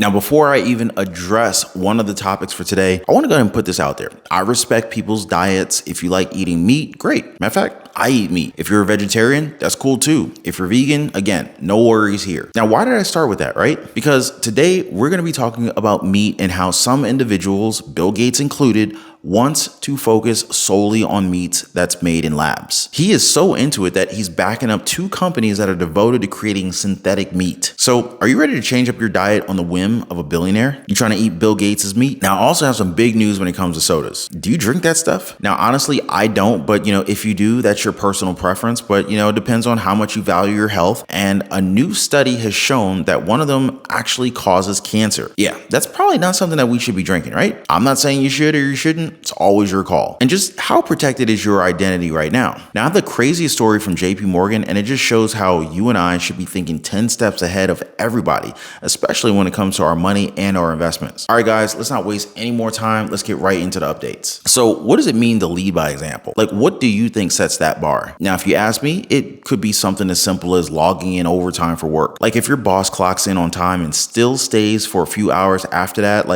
Now, before I even address one of the topics for today, I want to go ahead and put this out there. I respect people's diets. If you like eating meat, great. Matter of fact, I eat meat. If you're a vegetarian, that's cool too. If you're vegan, again, no worries here. Now, why did I start with that, right? Because today we're going to be talking about meat and how some individuals, Bill Gates included, wants to focus solely on meats that's made in labs. He is so into it that he's backing up two companies that are devoted to creating synthetic meat. So are you ready to change up your diet on the whim of a billionaire? You trying to eat Bill Gates' meat? Now, I also have some big news when it comes to sodas. Do you drink that stuff? Now, honestly, I don't, but if you do, that's your personal preference, but it depends on how much you value your health. And a new study has shown that one of them actually causes cancer. Yeah, that's probably not something that we should be drinking, right? I'm not saying you should or you shouldn't. It's always your call. And just how protected is your identity right now? Now, I have the craziest story from JP Morgan, and it just shows how you and I should be thinking 10 steps ahead of everybody, especially when it comes to our money and our investments. All right, guys, let's not waste any more time. Let's get right into the updates. So what does it mean to lead by example? Like, what do you think sets that bar? Now, if you ask me, it could be something as simple as logging in overtime for work. Like if your boss clocks in on time and still stays for a few hours after that,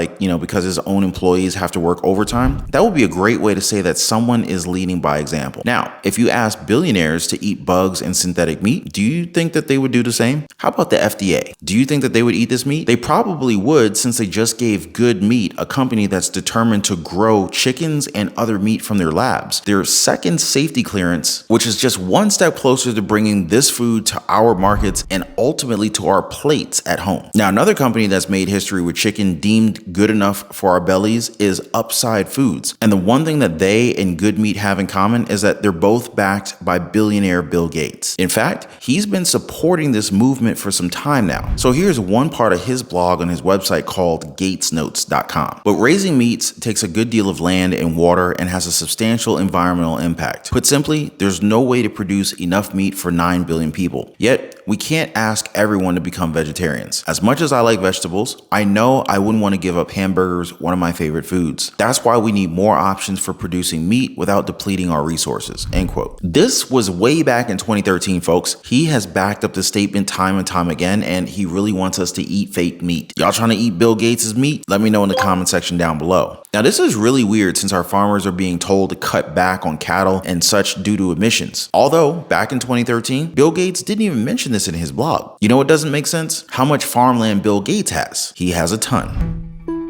because his own employees have to work overtime, that would be a great way to say that someone is leading by example. Now, if you ask billionaires to eat bugs and synthetic meat, do you think that they would do the same? How about the FDA? Do you think that they would eat this meat? They probably would, since they just gave Good Meat, a company that's determined to grow chickens and other meat from their labs, their second safety clearance, which is just one step closer to bringing this food to our markets and ultimately to our plates at home. Now, another company that's made history with chicken deemed good enough for our bellies is Upside Foods. And the one thing that they and Good Meat have in common is that they're both backed by billionaire Bill Gates. In fact, he's been supporting this movement for some time now. So here's one part of his blog on his website called gatesnotes.com. But raising meats takes a good deal of land and water and has a substantial environmental impact. Put simply, there's no way to produce enough meat for 9 billion people. Yet, we can't ask everyone to become vegetarians. As much as I like vegetables, I know I wouldn't want to give up hamburgers, one of my favorite foods. That's why we need more options for producing meat without depleting our resources, end quote. This was way back in 2013, folks. He has backed up the statement time and time again, and he really wants us to eat fake meat. Y'all trying to eat Bill Gates' meat? Let me know in the comment section down below. Now, this is really weird since our farmers are being told to cut back on cattle and such due to emissions. Although, back in 2013, Bill Gates didn't even mention this in his blog. You know what doesn't make sense? How much farmland Bill Gates has. He has a ton.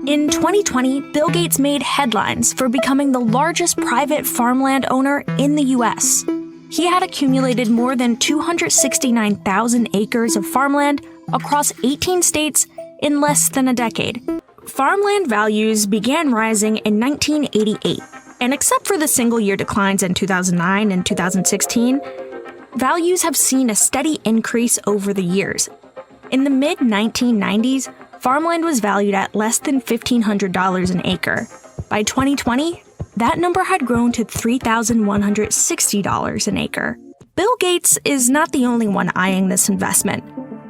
In 2020, Bill Gates made headlines for becoming the largest private farmland owner in the US. He had accumulated more than 269,000 acres of farmland across 18 states in less than a decade. Farmland values began rising in 1988, and except for the single-year declines in 2009 and 2016, values have seen a steady increase over the years. In the mid-1990s, farmland was valued at less than $1,500 an acre. By 2020, that number had grown to $3,160 an acre. Bill Gates is not the only one eyeing this investment.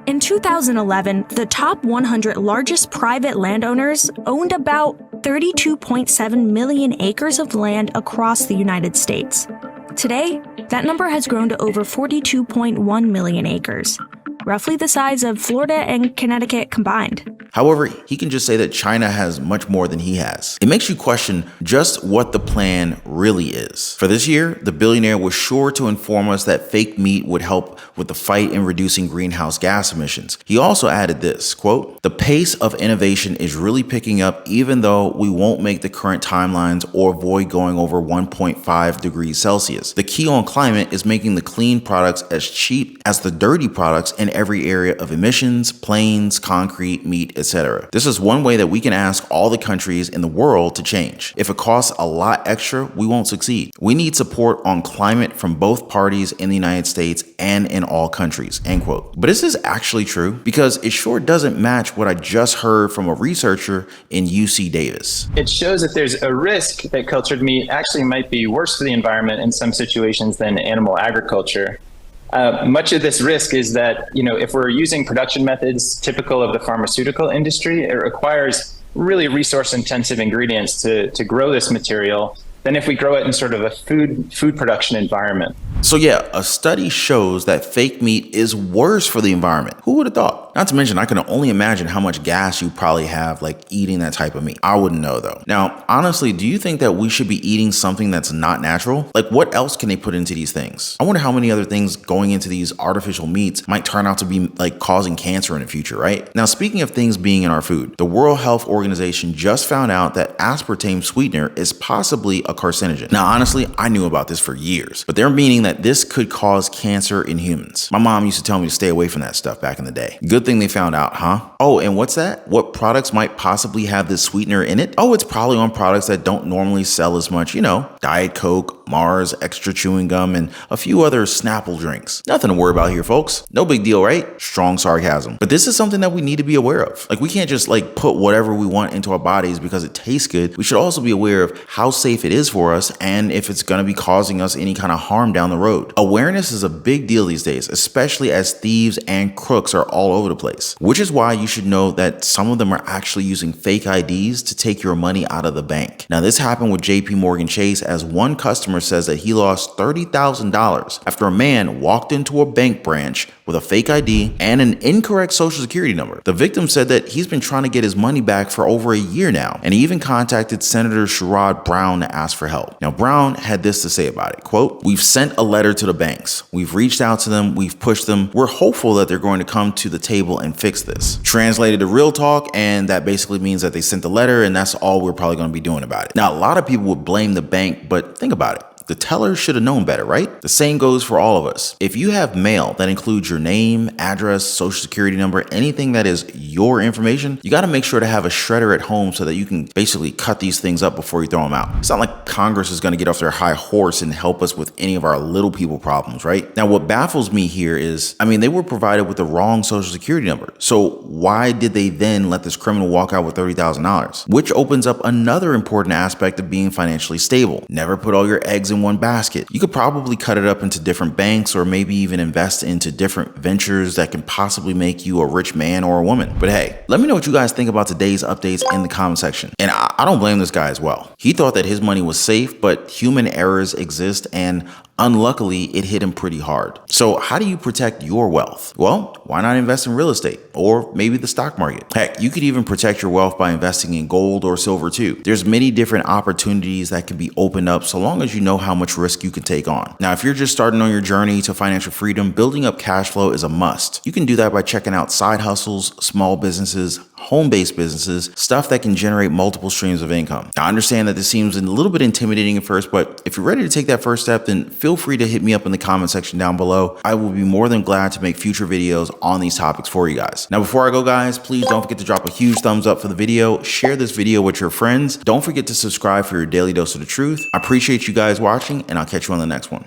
In 2011, the top 100 largest private landowners owned about 32.7 million acres of land across the United States. Today, that number has grown to over 42.1 million acres, roughly the size of Florida and Connecticut combined. However, he can just say that China has much more than he has. It makes you question just what the plan really is. For this year, the billionaire was sure to inform us that fake meat would help with the fight in reducing greenhouse gas emissions. He also added this, quote, "The pace of innovation is really picking up even though we won't make the current timelines or avoid going over 1.5 degrees Celsius. The key on climate is making the clean products as cheap as the dirty products in every area of emissions, planes, concrete, meat, etc. This is one way that we can ask all the countries in the world to change. If it costs a lot extra, we won't succeed. We need support on climate from both parties in the United States and in all countries," end quote. But is this actually true? Because it sure doesn't match what I just heard from a researcher in UC Davis. It shows that there's a risk that cultured meat actually might be worse for the environment in some situations than animal agriculture. Much of this risk is that, if we're using production methods typical of the pharmaceutical industry, it requires really resource-intensive ingredients to grow this material than if we grow it in sort of a food production environment. So yeah, a study shows that fake meat is worse for the environment. Who would have thought? Not to mention, I can only imagine how much gas you probably have like eating that type of meat. I wouldn't know though. Now, honestly, do you think that we should be eating something that's not natural? Like what else can they put into these things? I wonder how many other things going into these artificial meats might turn out to be like causing cancer in the future, right? Now, speaking of things being in our food, the World Health Organization just found out that aspartame sweetener is possibly a carcinogen. Now, honestly, I knew about this for years, but they're meaning that this could cause cancer in humans. My mom used to tell me to stay away from that stuff back in the day. Good thing they found out, huh? Oh, and what's that? What products might possibly have this sweetener in it? Oh, it's probably on products that don't normally sell as much, Diet Coke, Mars, extra chewing gum, and a few other Snapple drinks. Nothing to worry about here, folks. No big deal, right? Strong sarcasm. But this is something that we need to be aware of. Like we can't just put whatever we want into our bodies because it tastes good. We should also be aware of how safe it is for us and if it's going to be causing us any kind of harm down the road. Awareness is a big deal these days, especially as thieves and crooks are all over the place, which is why you should know that some of them are actually using fake IDs to take your money out of the bank. Now, this happened with JP Morgan Chase, as one customer says that he lost $30,000 after a man walked into a bank branch with a fake ID and an incorrect social security number. The victim said that he's been trying to get his money back for over a year now, and he even contacted Senator Sherrod Brown to ask for help. Now, Brown had this to say about it, quote, "We've sent a letter to the banks. We've reached out to them. We've pushed them. We're hopeful that they're going to come to the table and fix this." Translated to real talk, and that basically means that they sent the letter and that's all we're probably going to be doing about it. Now, a lot of people would blame the bank, but think about it. The teller should have known better, right? The same goes for all of us. If you have mail that includes your name, address, social security number, anything that is your information, you got to make sure to have a shredder at home so that you can basically cut these things up before you throw them out. It's not like Congress is going to get off their high horse and help us with any of our little people problems, right? Now, what baffles me here is, they were provided with the wrong social security number. So why did they then let this criminal walk out with $30,000? Which opens up another important aspect of being financially stable. Never put all your eggs in one basket. You could probably cut it up into different banks or maybe even invest into different ventures that can possibly make you a rich man or a woman. But hey, let me know what you guys think about today's updates in the comment section. And I don't blame this guy as well. He thought that his money was safe, but human errors exist, and unluckily, it hit him pretty hard. So how do you protect your wealth? Well, why not invest in real estate or maybe the stock market? Heck, you could even protect your wealth by investing in gold or silver too. There's many different opportunities that can be opened up so long as you know how much risk you can take on. Now, if you're just starting on your journey to financial freedom, building up cash flow is a must. You can do that by checking out side hustles, small businesses, home-based businesses, stuff that can generate multiple streams of income. Now, I understand that this seems a little bit intimidating at first, but if you're ready to take that first step, then feel free to hit me up in the comment section down below. I will be more than glad to make future videos on these topics for you guys. Now, before I go, guys, please don't forget to drop a huge thumbs up for the video, share this video with your friends. Don't forget to subscribe for your daily dose of the truth. I appreciate you guys watching, and I'll catch you on the next one.